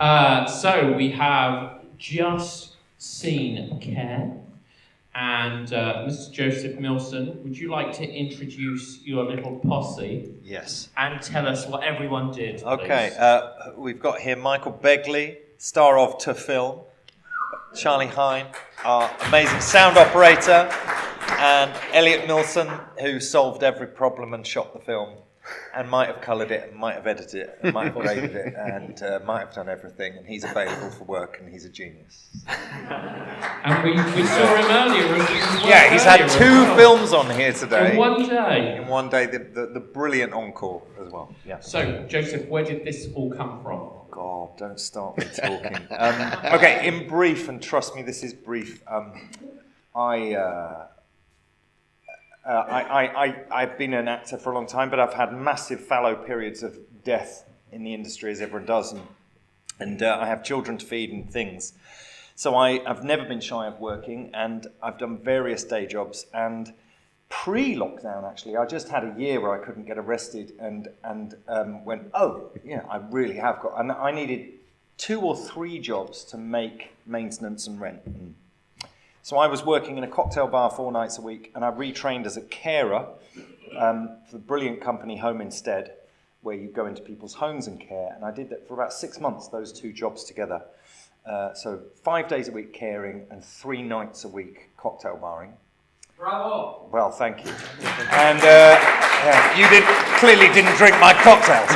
So we have just seen Care, and Mr. Joseph Millson, would you like to introduce your little posse? Yes. And tell us what everyone did, Okay, please? we've got here Michael Begley, star of To Film, Charlie Hinde, our amazing sound operator, and Elliot Millson, who solved every problem and shot the film, and might have coloured it, and might have edited it, and might have graded it, and might have done everything, and he's available for work, and he's a genius. And we saw him earlier. Yeah, he's had 2 films on here today. In one day. In one day, the brilliant encore as well. Yeah. So, Joseph, where did this all come from? God, don't start me talking. Okay, in brief, and trust me, this is brief. I've been an actor for a long time, but I've had massive fallow periods of death in the industry, as everyone does, and I have children to feed and things. So I've never been shy of working, and I've done various day jobs. And pre-lockdown, actually, I just had a year where I couldn't get arrested, and went, oh, yeah, I really have got. And I needed 2 or 3 jobs to make maintenance and rent. So I was working in a cocktail bar 4 nights a week, and I retrained as a carer for the brilliant company Home Instead, where you go into people's homes and care. And I did that for about 6 months, those 2 jobs together. So 5 days a week caring and 3 nights a week cocktail barring. Bravo! Well, thank you. And you clearly didn't drink my cocktails.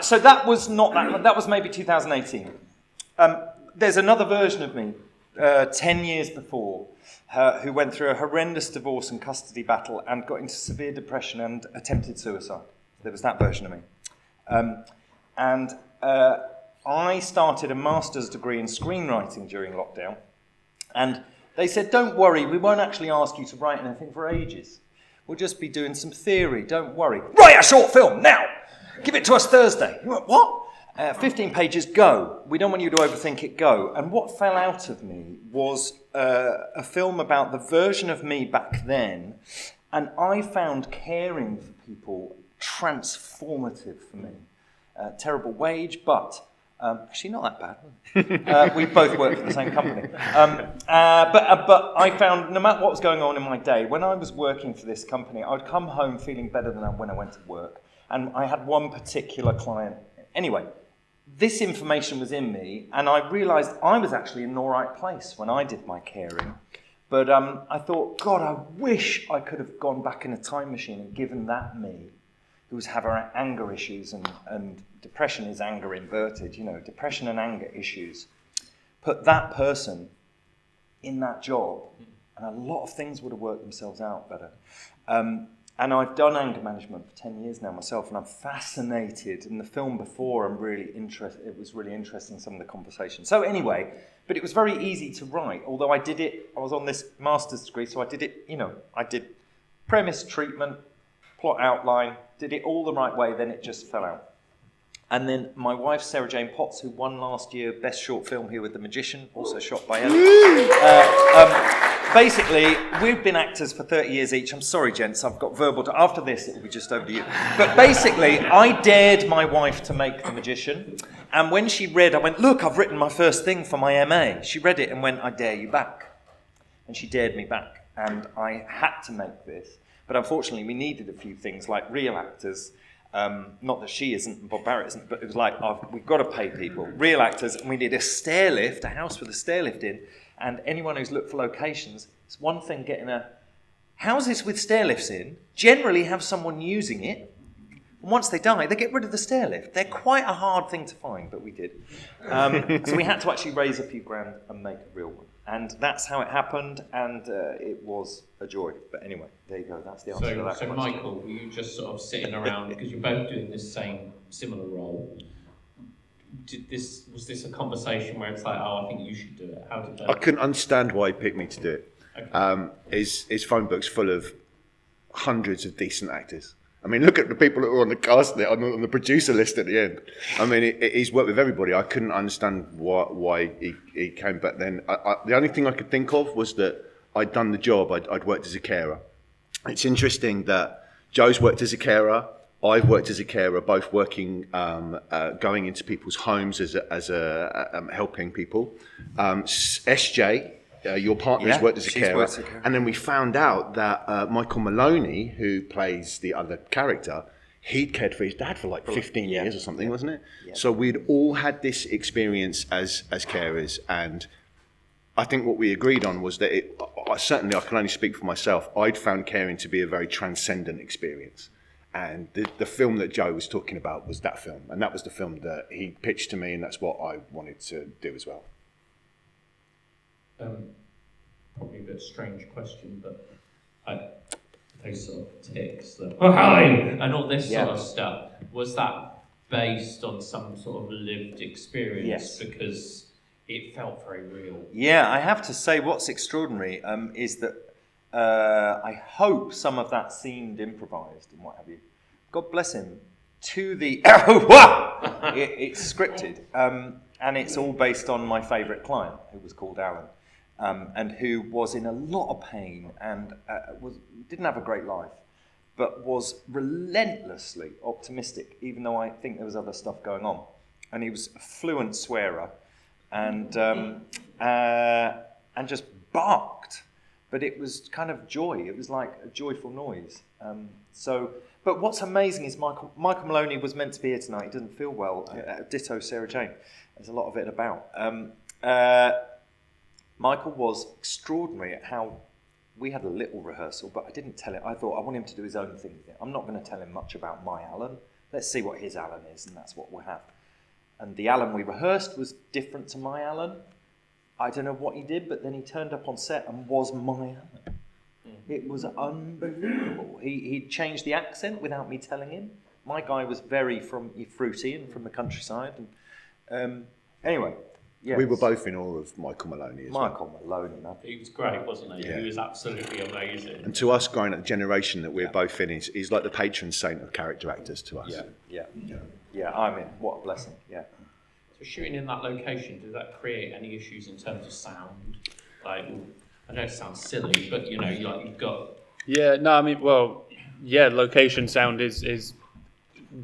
So that was not that. That was maybe 2018. There's another version of me, 10 years before, who went through a horrendous divorce and custody battle and got into severe depression and attempted suicide. There was that version of me. I started a master's degree in screenwriting during lockdown. And they said, don't worry, we won't actually ask you to write anything for ages. We'll just be doing some theory, don't worry. Write a short film, now! Give it to us Thursday. You went, what? 15 pages, go. We don't want you to overthink it, go. And what fell out of me was a film about the version of me back then. And I found caring for people transformative for me. Terrible wage, but actually not that bad. We both worked for the same company. But I found no matter what was going on in my day, when I was working for this company, I would come home feeling better than when I went to work. And I had one particular client. Anyway, this information was in me, and I realised I was actually in the right place when I did my caring. But I thought, God, I wish I could have gone back in a time machine and given that me, who was having anger issues, and depression is anger inverted, depression and anger issues. Put that person in that job, and a lot of things would have worked themselves out better. And I've done anger management for 10 years now myself, and I'm fascinated. In the film before, it was really interesting, some of the conversations. So anyway, but it was very easy to write, although I was on this master's degree, so I did it, I did premise, treatment, plot outline, did it all the right way, then it just fell out. And then my wife, Sarah Jane Potts, who won last year Best Short Film here with The Magician, also shot by Elliot. Basically, we've been actors for 30 years each. I'm sorry, gents, I've got verbal. After this, it'll be just over to you. But basically, I dared my wife to make The Magician. And when she read, I went, look, I've written my first thing for my MA. She read it and went, I dare you back. And she dared me back. And I had to make this. But unfortunately, we needed a few things like real actors. Not that she isn't and Bob Barrett isn't, but it was like, we've got to pay people. Real actors, and we need a stair lift, a house with a stair lift in. And anyone who's looked for locations, it's one thing getting houses with stair lifts in, generally have someone using it. And once they die, they get rid of the stair lift. They're quite a hard thing to find, but we did. So we had to actually raise a few grand and make a real one. And that's how it happened, and it was a joy. But anyway, there you go, that's the answer to that question. So Michael, were you just sort of sitting around, because you're both doing this similar role, was this a conversation where it's like, I think you should do it? How did that? I couldn't understand why he picked me to do it. Okay. His phone book's full of hundreds of decent actors. I mean, look at the people that were on the cast there, on the producer list at the end. I mean, he's worked with everybody. I couldn't understand why he came back then. The only thing I could think of was that I'd done the job. I'd worked as a carer. It's interesting that Joe's worked as a carer. I've worked as a carer, both working, going into people's homes as helping people. SJ, your partner, has worked as a carer, and then we found out that Michael Maloney, who plays the other character, he'd cared for his dad for like 15 years or something, wasn't it? Yeah. So we'd all had this experience as carers, and I think what we agreed on was that I can only speak for myself, I'd found caring to be a very transcendent experience. And the film that Joe was talking about was that film. And that was the film that he pitched to me, and that's what I wanted to do as well. Probably a bit strange question, but those sort of ticks, and all this sort of stuff, was that based on some sort of lived experience? Yes. Because it felt very real. Yeah, I have to say what's extraordinary is that I hope some of that seemed improvised and what have you. God bless him. To the... it's scripted. And it's all based on my favourite client, who was called Alan, and who was in a lot of pain and didn't have a great life, but was relentlessly optimistic, even though I think there was other stuff going on. And he was a fluent swearer and just barked. But it was kind of joy. It was like a joyful noise. But what's amazing is Michael Maloney was meant to be here tonight. He doesn't feel well. Ditto Sarah Jane. There's a lot of it about. Michael was extraordinary at how we had a little rehearsal, but I didn't tell him. I thought I want him to do his own thing. I'm not going to tell him much about my Alan. Let's see what his Alan is, and that's what we'll have. And the Alan we rehearsed was different to my Alan. I don't know what he did, but then he turned up on set and was my Alan. It was unbelievable. He changed the accent without me telling him. My guy was very fruity and from the countryside. And anyway, yes. We were both in awe of Michael Maloney. Michael Maloney, man. He was great, wasn't he? Yeah. He was absolutely amazing. And to us, growing up, the generation that we're both in, he's like the patron saint of character actors to us. Yeah. I mean, what a blessing. Yeah. So shooting in that location, did that create any issues in terms of sound? Like, I know it sounds silly, but you've got... Yeah, no, I mean, location sound is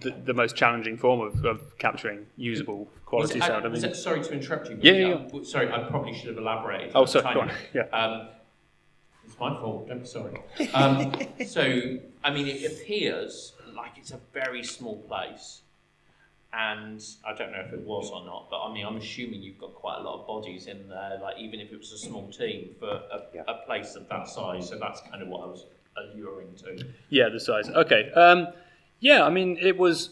the most challenging form of capturing usable quality sound. Sorry to interrupt you. Yeah. Sorry, I probably should have elaborated. Oh, sorry, go on. Yeah. It's my fault, don't be sorry. So, I mean, it appears like it's a very small place. And I don't know if it was or not, but I mean, I'm assuming you've got quite a lot of bodies in there, like even if it was a small team for a place of that size. So that's kind of what I was alluring to. Yeah, the size. Okay. I mean, it was...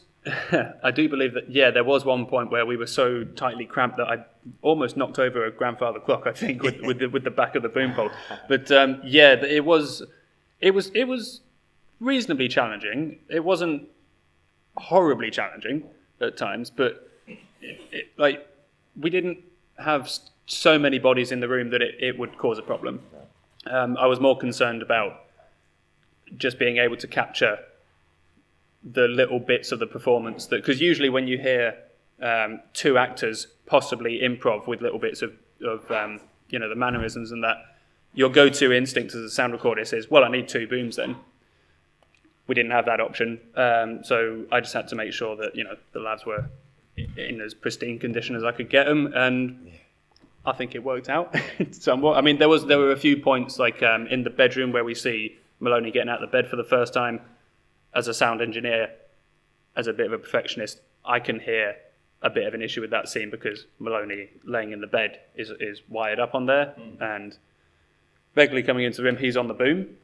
I do believe that, there was one point where we were so tightly cramped that I almost knocked over a grandfather clock, I think, with the back of the boom pole. But, it was reasonably challenging. It wasn't horribly challenging at times, but we didn't have so many bodies in the room that it would cause a problem. I was more concerned about just being able to capture the little bits of the performance, because usually when you hear two actors possibly improv with little bits of the mannerisms and that, your go-to instinct as a sound recordist is, well, I need two booms then. We didn't have that option, so I just had to make sure that the lads were in as pristine condition as I could get them, and I think it worked out somewhat. I mean, there were a few points like in the bedroom where we see Maloney getting out of the bed for the first time. As a sound engineer, as a bit of a perfectionist, I can hear a bit of an issue with that scene because Maloney laying in the bed is wired up on there, and Begley coming into the room, he's on the boom.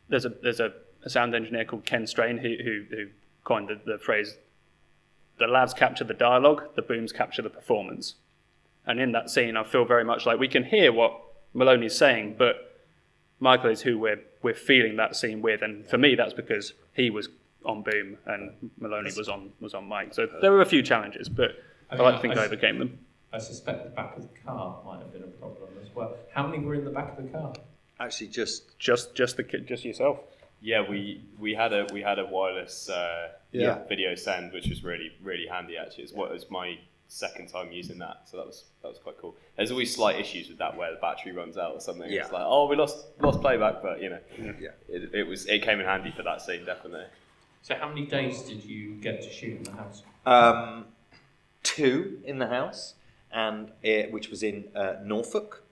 There's a sound engineer called Ken Strain who coined the phrase, the lads capture the dialogue, the booms capture the performance. And in that scene, I feel very much like we can hear what Maloney's saying, but Michael is who we're feeling that scene with, and for me, that's because he was on boom and Maloney was on mic. So there were a few challenges, but I like to think I overcame them. I suspect the back of the car might have been a problem as well. How many were in the back of the car? Actually, just yourself. Yeah, we had a wireless video send, which was really really handy. Actually, it was my second time using that, so that was quite cool. There's always slight issues with that where the battery runs out or something. Yeah. It's like, oh, we lost playback, but it came in handy for that scene, definitely. So how many days did you get to shoot in the house? 2 in the house, which was in Norfolk.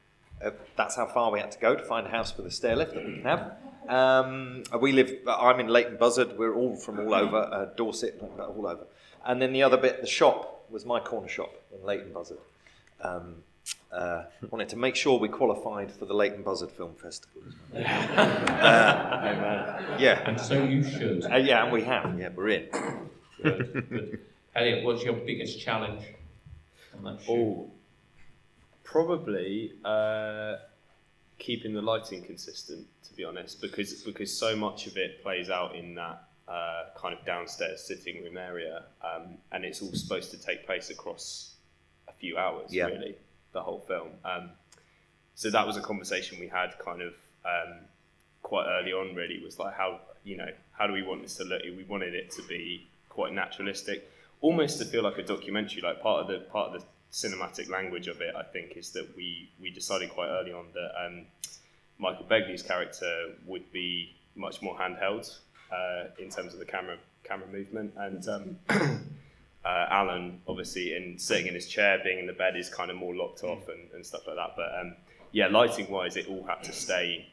That's how far we had to go to find a house with a stair lift that we can have. I'm in Leighton Buzzard. We're all from all over, Dorset, all over. And then the other bit, the shop, was my corner shop in Leighton Buzzard. Wanted to make sure we qualified for the Leighton Buzzard Film Festival. Yeah. And so you should. Yeah, and we have. Yeah, we're in. Good. Elliot, what's your biggest challenge on that shoot? Probably keeping the lighting consistent, to be honest, because so much of it plays out in that kind of downstairs sitting room area, and it's all supposed to take place across a few hours, really, the whole film. So that was a conversation we had kind of quite early on, really, was like, how do we want this to look? We wanted it to be quite naturalistic, almost to feel like a documentary. Like part of the cinematic language of it, I think, is that we decided quite early on that Michael Begley's character would be much more handheld in terms of the camera movement, and Alan, obviously, sitting in his chair, being in the bed, is kind of more locked off and stuff like that. But lighting wise, it all had to stay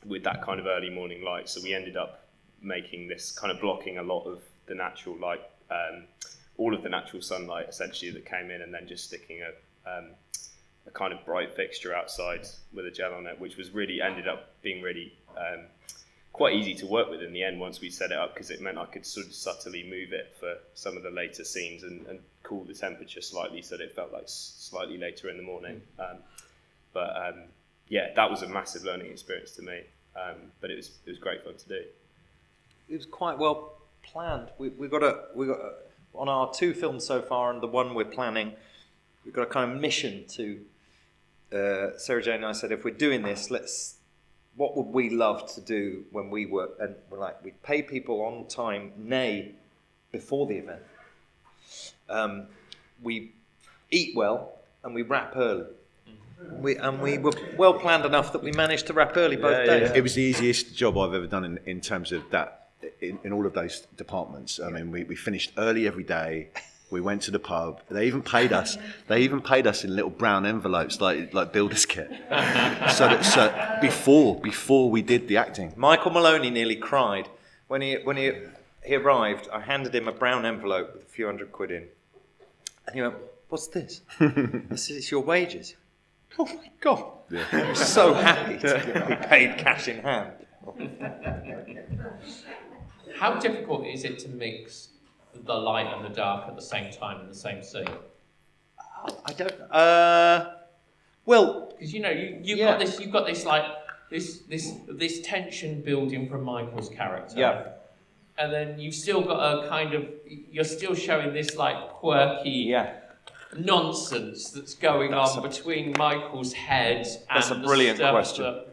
with that kind of early morning light. So we ended up making this kind of blocking a lot of the natural light, all of the natural sunlight essentially that came in, and then just sticking a kind of bright fixture outside with a gel on it, which was ended up being really quite easy to work with in the end once we set it up, because it meant I could sort of subtly move it for some of the later scenes and cool the temperature slightly so that it felt like slightly later in the morning. That was a massive learning experience to me, but it was great fun to do. It was quite well planned. We got on our 2 films so far, and the one we're planning, we've got a kind of mission to. Sarah Jane and I said, if we're doing this, what would we love to do when we were? And we're like, we pay people on time, before the event. We eat well and we wrap early. We were well planned enough that we managed to wrap early both days. It was the easiest job I've ever done in terms of that. In all of those departments, I mean, we finished early every day. We went to the pub. They even paid us. In little brown envelopes, like builder's kit. so before we did the acting. Michael Maloney nearly cried when he arrived. I handed him a brown envelope with a few £100 in, and he went, "What's this?" I said, "It's your wages." Oh my God! Yeah. I was so happy to be paid cash in hand. How difficult is it to mix the light and the dark at the same time in the same scene? I don't. Well, because you've got this tension building from Michael's character, and then you've still got you're still showing this like quirky nonsense that's going on between Michael's head and that's a brilliant stuff question.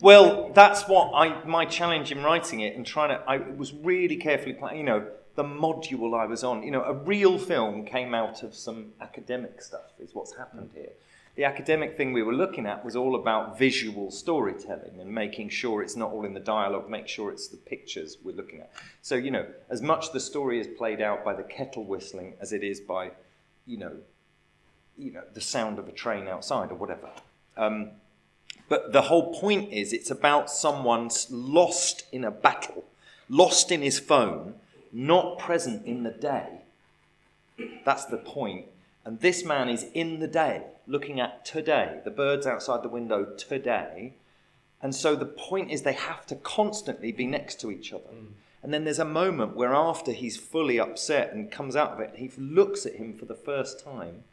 Well, that's what my challenge in writing it and it was really carefully planned. The module I was on, a real film came out of some academic stuff is what's happened here. The academic thing we were looking at was all about visual storytelling and making sure it's not all in the dialogue, make sure it's the pictures we're looking at. So, as much the story is played out by the kettle whistling as it is by, the sound of a train outside or whatever. But the whole point is it's about someone lost in a battle, lost in his phone, not present in the day. That's the point. And this man is in the day, looking at today, the birds outside the window today. And so the point is they have to constantly be next to each other. And then there's a moment where after he's fully upset and comes out of it, he looks at him for the first time.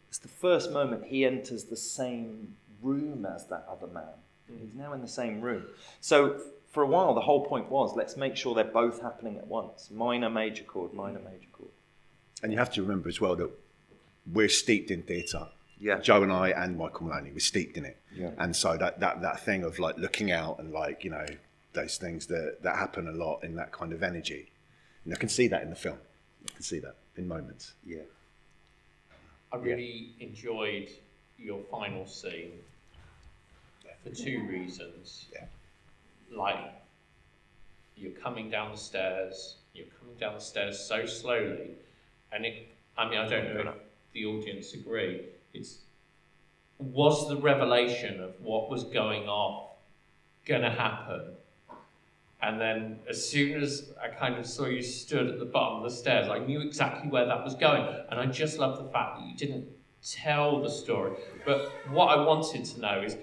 It's the first moment he enters the same room as that other man. He's now in the same room. So for a while, the whole point was, let's make sure they're both happening at once. Minor, major chord, minor, major chord. And you have to remember as well that we're steeped in theatre. Yeah. Joe and I and Michael Maloney, we're steeped in it. Yeah. And so that thing of like looking out and like, those things that happen a lot in that kind of energy. And I can see that in the film. I can see that in moments. Yeah. I really enjoyed your final scene for 2 reasons. Yeah. Like, you're coming down the stairs so slowly, and I don't know if the audience agree, was the revelation of what was going on gonna happen? And then as soon as I kind of saw you stood at the bottom of the stairs, I knew exactly where that was going. And I just love the fact that you didn't tell the story. But what I wanted to know is,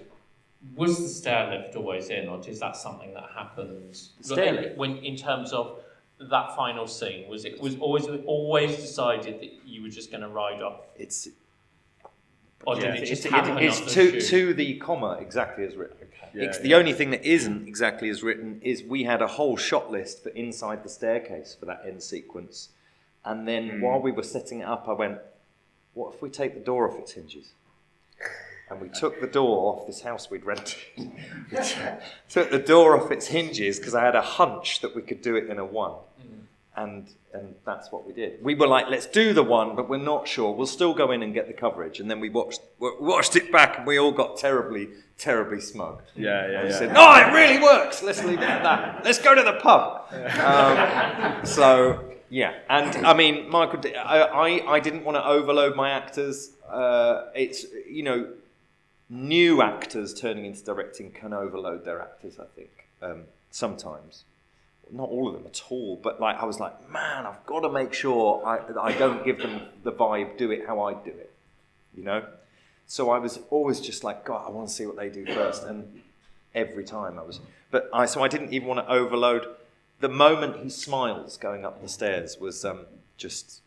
was the stair lift always in, or is that something that happened in terms of that final scene? Was always decided that you were just going to ride off? It's to the comma exactly as written. The only thing that isn't exactly as written is we had a whole shot list for inside the staircase for that end sequence, and then while we were setting it up, I went, "What if we take the door off its hinges?" And we took the door off this house we'd rented. We took the door off its hinges because I had a hunch that we could do it in a one. And that's what we did. We were like, let's do the one, but we're not sure. We'll still go in and get the coverage. And then we watched it back, and we all got terribly, terribly smug. Yeah. Said, no, it really works. Let's leave it at that. Let's go to the pub. And I mean, Michael, I didn't want to overload my actors. It's, new actors turning into directing can overload their actors, I think, sometimes. Not all of them at all, but I was like, man, I've got to make sure I don't give them the vibe, do it how I do it, So I was always just like, God, I want to see what they do first, and every time so I didn't even want to overload. The moment he smiles going up the stairs was just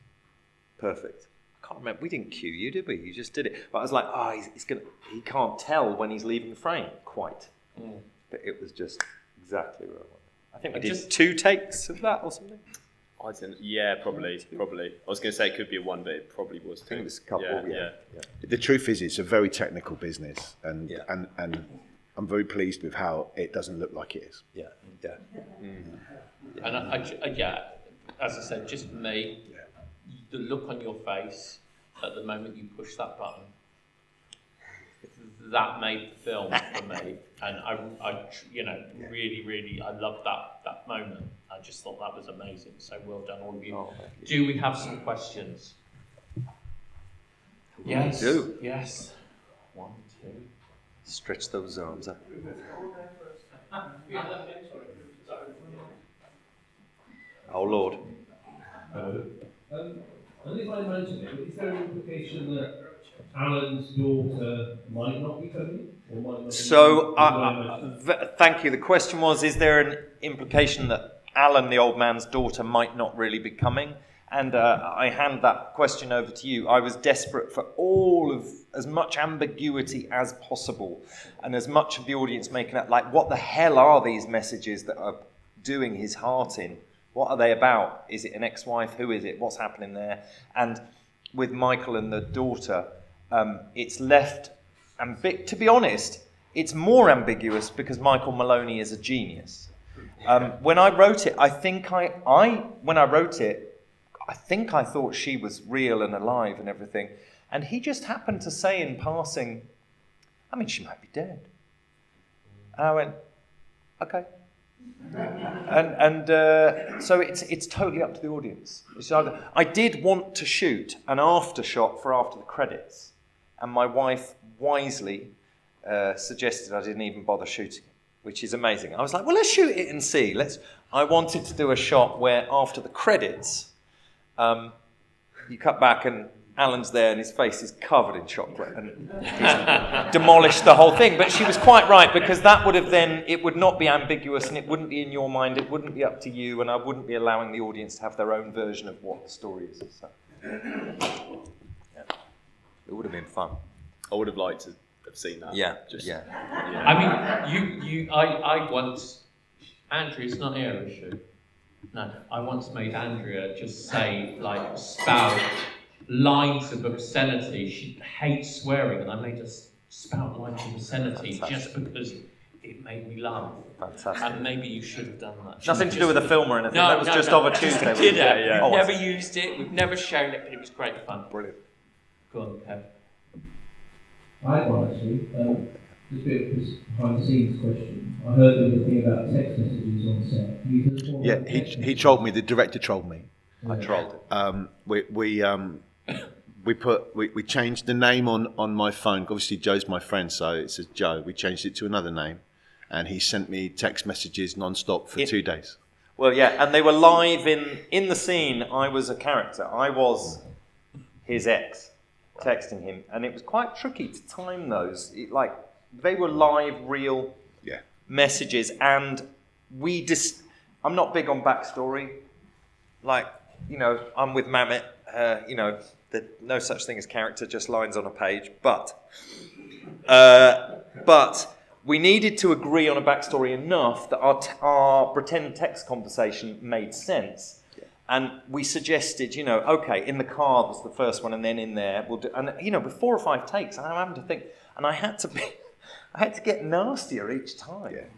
perfect. I can't remember, we didn't cue you, did we? You just did it. But I was like, he can't tell when he's leaving the frame, quite. But it was just exactly where I wanted. I think we did 2 takes of that or something. I don't. Yeah, probably. I was going to say it could be a 1, but it probably was 2. I think it was a couple. Yeah. The truth is, it's a very technical business, and I'm very pleased with how it doesn't look like it is. Yeah. And as I said, just for me, the look on your face at the moment you push that button, that made the film for me, and I really, I loved that moment. I just thought that was amazing. So well done, all of you. Do we have some questions? Yes. We do. Yes. 1, 2. Stretch those arms up. Oh Lord. And if I imagine it, is there an implication that Alan's daughter might not be coming? Or might not thank you. The question was, is there an implication that Alan, the old man's daughter, might not really be coming? And I hand that question over to you. I was desperate for as much ambiguity as possible, and as much of the audience making up, like, what the hell are these messages that are doing his heart in? What are they about? Is it an ex-wife? Who is it? What's happening there? And with Michael and the daughter, it's left to be honest, it's more ambiguous because Michael Maloney is a genius. When I wrote it, I think I thought she was real and alive and everything, and he just happened to say in passing, I mean, she might be dead. And I went, okay. So it's totally up to the audience. I did want to shoot an after shot for after the credits, and my wife wisely suggested I didn't even bother shooting it, which is amazing. I was like, well, let's shoot it and see. I wanted to do a shot where after the credits, you cut back and Alan's there and his face is covered in chocolate and he's demolished the whole thing. But she was quite right, because that would have then, it would not be ambiguous and it wouldn't be in your mind, it wouldn't be up to you, and I wouldn't be allowing the audience to have their own version of what the story is. So, it would have been fun. I would have liked to have seen that. I mean, I once, Andrea's not here, is she? No, I once made Andrea just say, spout lines of obscenity. She hates swearing, and I made her spout lines of obscenity just because it made me laugh. Fantastic. And maybe you should have done that. Nothing to do with the film or anything. That was just of a Tuesday. We've never used it. We've never shown it, but it was great fun. Brilliant. Go on, Kev. I had one actually. a bit of a behind the scenes question. I heard there was a thing about text messages on set. Can you tell us more Yeah, about text he messages? trolled me. The director trolled me. I trolled it. We changed the name on my phone. Obviously, Joe's my friend, so it says Joe. We changed it to another name, and he sent me text messages non-stop for 2 days. Well, yeah, and they were live in the scene. I was a character. I was his ex, texting him, and it was quite tricky to time those. They were live, real messages, and I'm not big on backstory. I'm with Mamet. No such thing as character, just lines on a page. But we needed to agree on a backstory enough that our pretend text conversation made sense. Yeah. And we suggested, okay, in the car was the first one, and then in there we'll do. And with 4 or 5 takes, I'm having to think, and I had to get nastier each time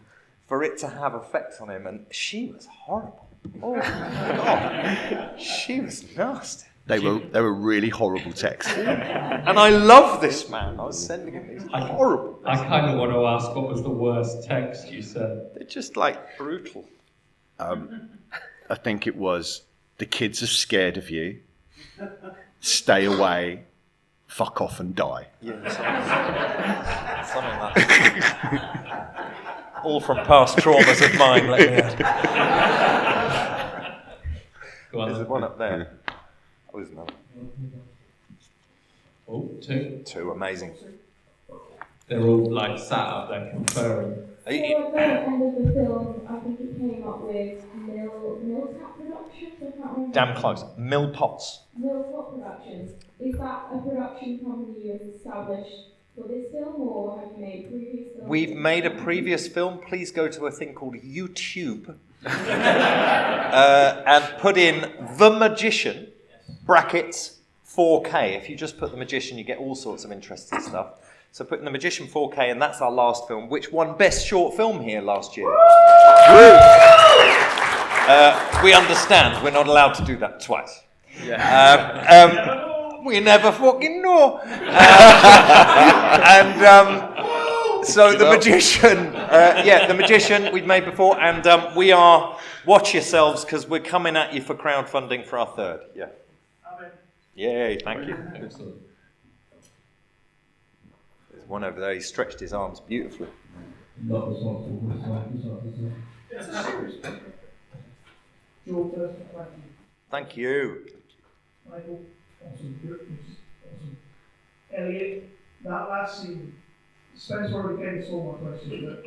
for it to have effect on him. And she was horrible. Oh my God, she was nasty. They were really horrible texts. And I love this man. I was sending him these horrible. I kind of want to ask, what was the worst text you sent? They're just brutal. I think it was, the kids are scared of you. Stay away. Fuck off and die. Yeah, something like that. All from past traumas of mine. Let me add. Go on. There's one up there. Oh, there's another. Oh, 2. 2, amazing. They're all sat up there conferring. At the end of the film, I think it came up with Milltap Productions. I can't remember. Damn close. Millpots. Milltap Productions. Is that a production company you have established for this film, or have you made previous films? We've made a previous film. Please go to a thing called YouTube and put in The Magician, brackets 4K. If you just put The Magician, you get all sorts of interesting stuff. So put in The Magician 4K, and that's our last film, which won Best Short Film here last year. We understand we're not allowed to do that twice. Yeah. We never fucking know. So The Magician, The Magician we've made before, and we are, watch yourselves, because we're coming at you for crowdfunding for our 3rd. Yeah. Amen. Yay, thank you. Excellent. There's one over there, he stretched his arms beautifully. Not responsible for this. It's a serious problem. Joel, first, thank you. Thank you. Michael, awesome. Awesome. Elliot, that last scene, Spence already gave us all my questions, but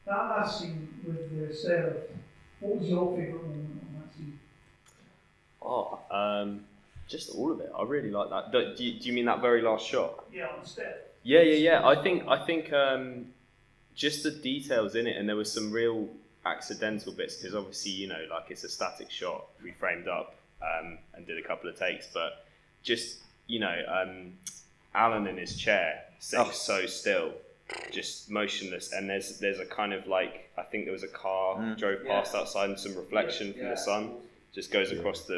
that last scene with Sarah, what was your favourite moment on that scene? Just all of it. I really like that. Do you mean that very last shot? Yeah, on the step. Yeah. I think just the details in it, and there were some real accidental bits, because obviously, it's a static shot. We framed up and did a couple of takes, but just, Alan in his chair sitting so still, just motionless, and there's a kind of I think there was a car drove past outside, and some reflection from the sun just goes across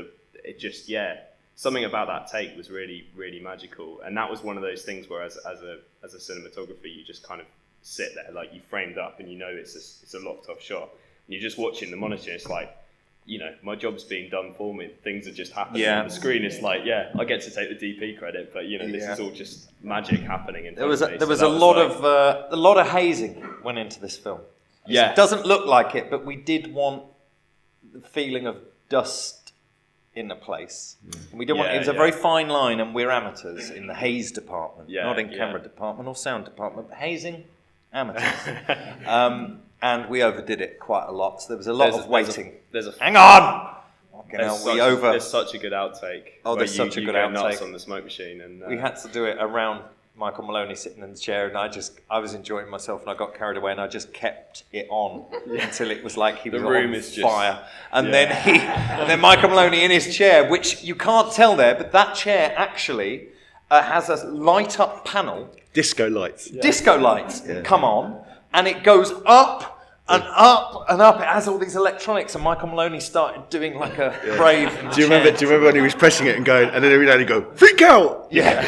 something about that take was really, really magical. And that was one of those things where as a cinematographer, you just kind of sit there, you framed up, and it's a locked off shot, and you're just watching the monitor, it's my job's being done for me. Things are just happening on the screen. It's I get to take the DP credit, but this is all just magic happening. In there was a lot of hazing went into this film. Yeah, it doesn't look like it, but we did want the feeling of dust in a place. We didn't want. It was a very fine line, and we're amateurs in the haze department, not in camera department or sound department. But hazing, amateurs. And we overdid it quite a lot. So there was a lot of waiting. Hang on! There's such a good outtake. Oh, there's such a good outtake. Nuts on the smoke machine, and we had to do it around Michael Maloney sitting in the chair, and I was enjoying myself, and I got carried away, and I just kept it on until it was like he was on fire. And then Michael Maloney in his chair, which you can't tell there, but that chair actually has a light up panel. Disco lights. Disco lights come on. And it goes up and up and up. It has all these electronics, and Michael Maloney started doing a brave. Do you remember when he was pressing it and going, and then every now and he'd go, freak out! Yeah.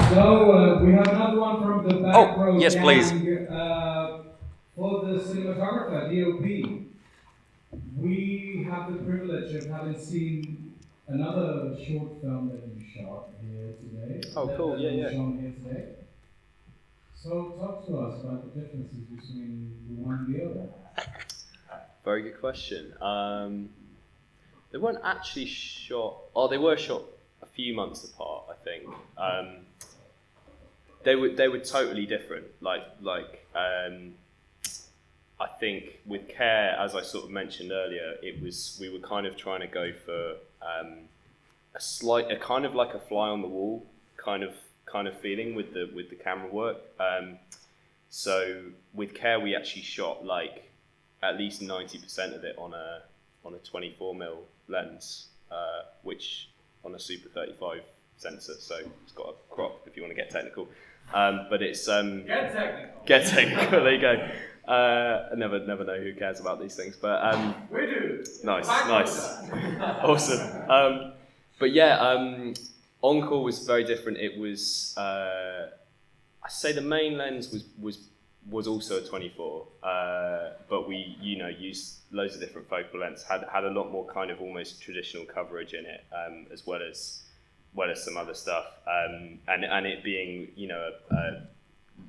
So we have another one from the back row. Yes, please. For the cinematographer, DOP, we have the privilege of having seen another short film that you shot here today. Oh, cool. Yeah. Shown here today. So talk to us about the differences between the one and the other. Very good question. They weren't actually shot. Oh, they were shot a few months apart, I think. They were totally different. I think with Care, as I sort of mentioned earlier, we were kind of trying to go for a kind of like a fly on the wall kind of feeling with the camera work. So with Care, we actually shot like at least 90% of it on a 24mm lens, which on a Super 35 sensor. So it's got a crop if you want to get technical. But it's Get technical. Get technical. There you go. I never know who cares about these things, but We do. nice, awesome. But yeah, Encore was very different. It was I say the main lens was also a 24, but we used loads of different focal lengths. Had a lot more kind of almost traditional coverage in it, as well as some other stuff, and it being a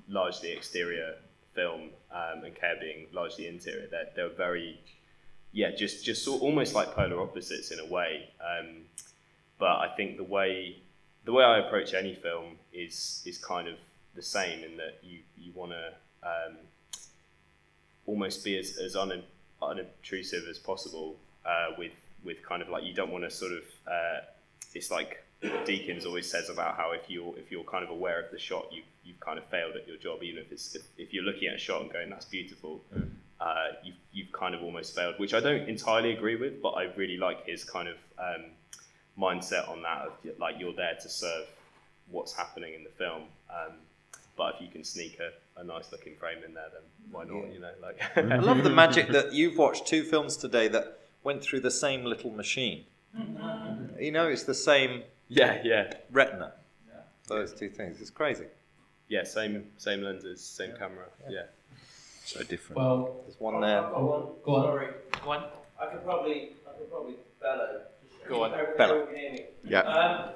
largely exterior film, and Care being largely interior. They were very just sort almost like polar opposites in a way. But I think the way I approach any film is kind of the same, in that you want to almost be as unobtrusive as possible, with kind of like, you don't want to sort of it's like Deakins always says about how if you're kind of aware of the shot, you've kind of failed at your job, even if you're looking at a shot and going, that's beautiful, you've kind of almost failed, which I don't entirely agree with, but I really like his kind of mindset on that, of like, you're there to serve what's happening in the film, but if you can sneak a nice looking frame in there, then why not? I love the magic that you've watched two films today that went through the same little machine. It's the same retina. Those two things. It's crazy. Yeah, same lenses, same camera. Yeah. So different. Well, there's one there. Go on. Sorry. Go on. I could probably bellow. Go on. Bellow. Can you hear me? Yeah. I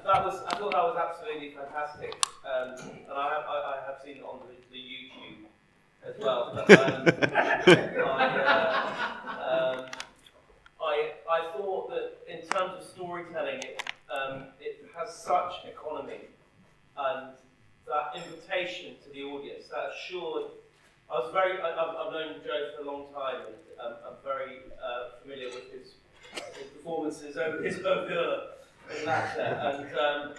thought that was absolutely fantastic, and I have seen it on the YouTube as well. But, I thought that in terms of storytelling, it has such economy, and that invitation to the audience, that assured. I've known Joe for a long time, and I'm very familiar with his performances over in Latter,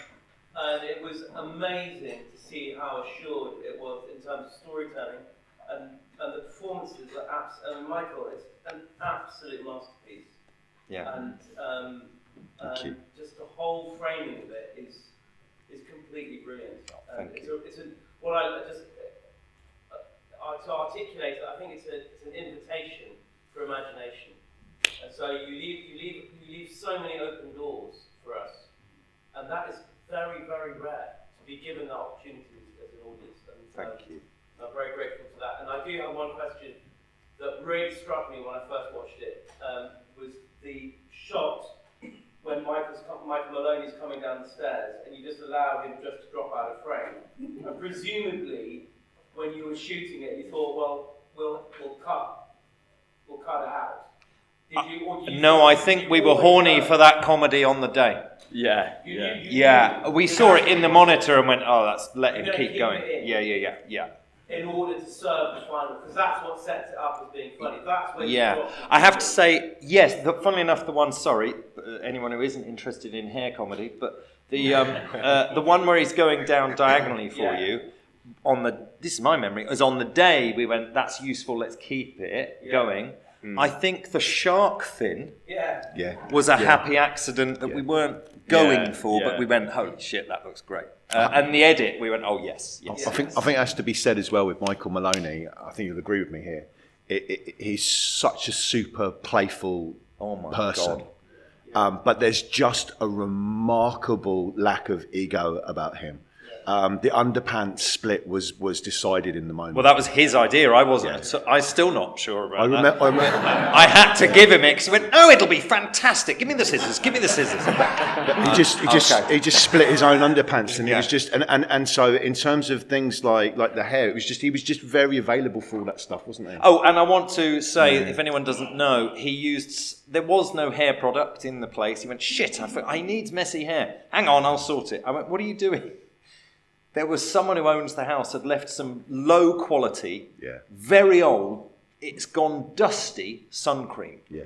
and it was amazing to see how assured it was in terms of storytelling, and the performances are and Michael is an absolute masterpiece. Yeah. And just the whole framing of it is completely brilliant. Thank you. To articulate it, I think it's an invitation for imagination. And so you leave so many open doors for us, and that is very, very rare to be given that opportunity as an audience. And, Thank you. I'm very grateful for that. And I do have one question that really struck me when I first watched it, was the shot when Michael Maloney's coming down the stairs, and you just allow him just to drop out of frame. And presumably, when you were shooting it, you thought, well, we'll cut it out. No, I think we were horny for that comedy on the day. Yeah. We saw it in the monitor and went, let him keep going. Yeah. In order to serve the final, because that's what sets it up as being funny. That's when I have to say, yes, funnily enough, anyone who isn't interested in hair comedy, but the one where he's going down diagonally for you, this is my memory, is on the day we went, that's useful, let's keep it going. I think the shark fin was a happy accident that we weren't going for, but we went, holy shit, that looks great. And the edit, we went, oh yes. I think that's to be said as well with Michael Maloney. I think you'll agree with me here. He's such a super playful person. But there's just a remarkable lack of ego about him. the underpants split was decided in the moment. Well, that was his idea. I wasn't. So I'm still not sure about that. I remember. I had to give him it because he went, "Oh, it'll be fantastic. Give me the scissors. Give me the scissors." He just split his own underpants, and it was just and so in terms of things like the hair, he was just very available for all that stuff, wasn't he? Oh, and I want to say, if anyone doesn't know, there was no hair product in the place. He went, "Shit, I need messy hair. Hang on, I'll sort it." I went, "What are you doing?" There was someone who owns the house had left some low quality, very old, it's gone dusty sun cream. Yeah.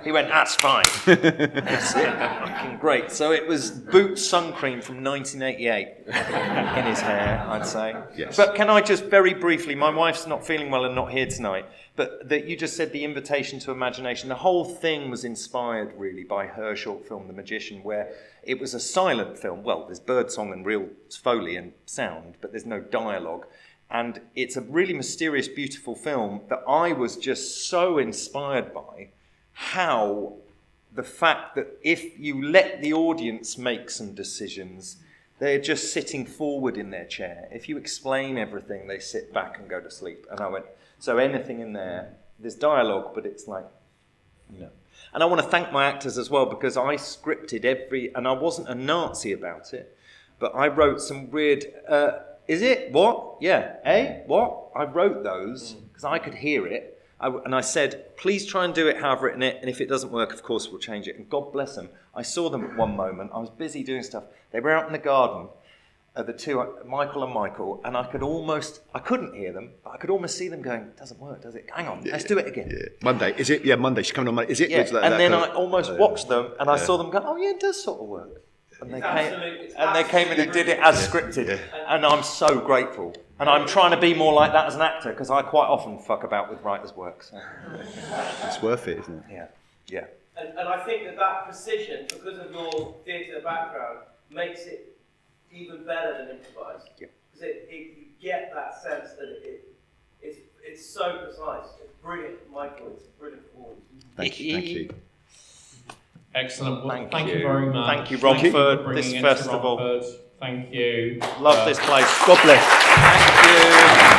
He went, "That's fine." That's fucking great. So it was Boots sun cream from 1988 in his hair, I'd say. Yes. But can I just very briefly, my wife's not feeling well and not here tonight, but that you just said the invitation to imagination. The whole thing was inspired really by her short film, The Magician, where it was a silent film. Well, there's birdsong and real Foley and sound, but there's no dialogue. And it's a really mysterious, beautiful film that I was just so inspired by how the fact that if you let the audience make some decisions, they're just sitting forward in their chair. If you explain everything, they sit back and go to sleep. And I went, so anything in there's dialogue, but it's like, no. And I want to thank my actors as well, because I scripted and I wasn't a Nazi about it, but I wrote some weird... is it? What? Yeah. Eh? What? I wrote those because I could hear it. And I said, please try and do it how I've written it. And if it doesn't work, of course, we'll change it. And God bless them. I saw them at one moment. I was busy doing stuff. They were out in the garden, the two, Michael, and I couldn't hear them, but I could almost see them going, it doesn't work, does it? Hang on, let's do it again. Yeah. Monday. Is it? Yeah, Monday. She's coming on Monday. Is it? Yeah. And then I almost watched them and I saw them go, oh yeah, it does sort of work. And they came in and did it as scripted. Yeah. And I'm so grateful. And I'm trying to be more like that as an actor, because I quite often fuck about with writers' work. So. It's worth it, isn't it? Yeah. Yeah. And I think that precision, because of your theatre background, makes it even better than improvised. Yeah. Because you get that sense that it's so precise. It's brilliant, Michael. It's a brilliant performance. Thank you. Excellent. Well, thank you very much. Thank you, Romford, this festival. Romford. Thank you. Love this place. God bless. Thank you.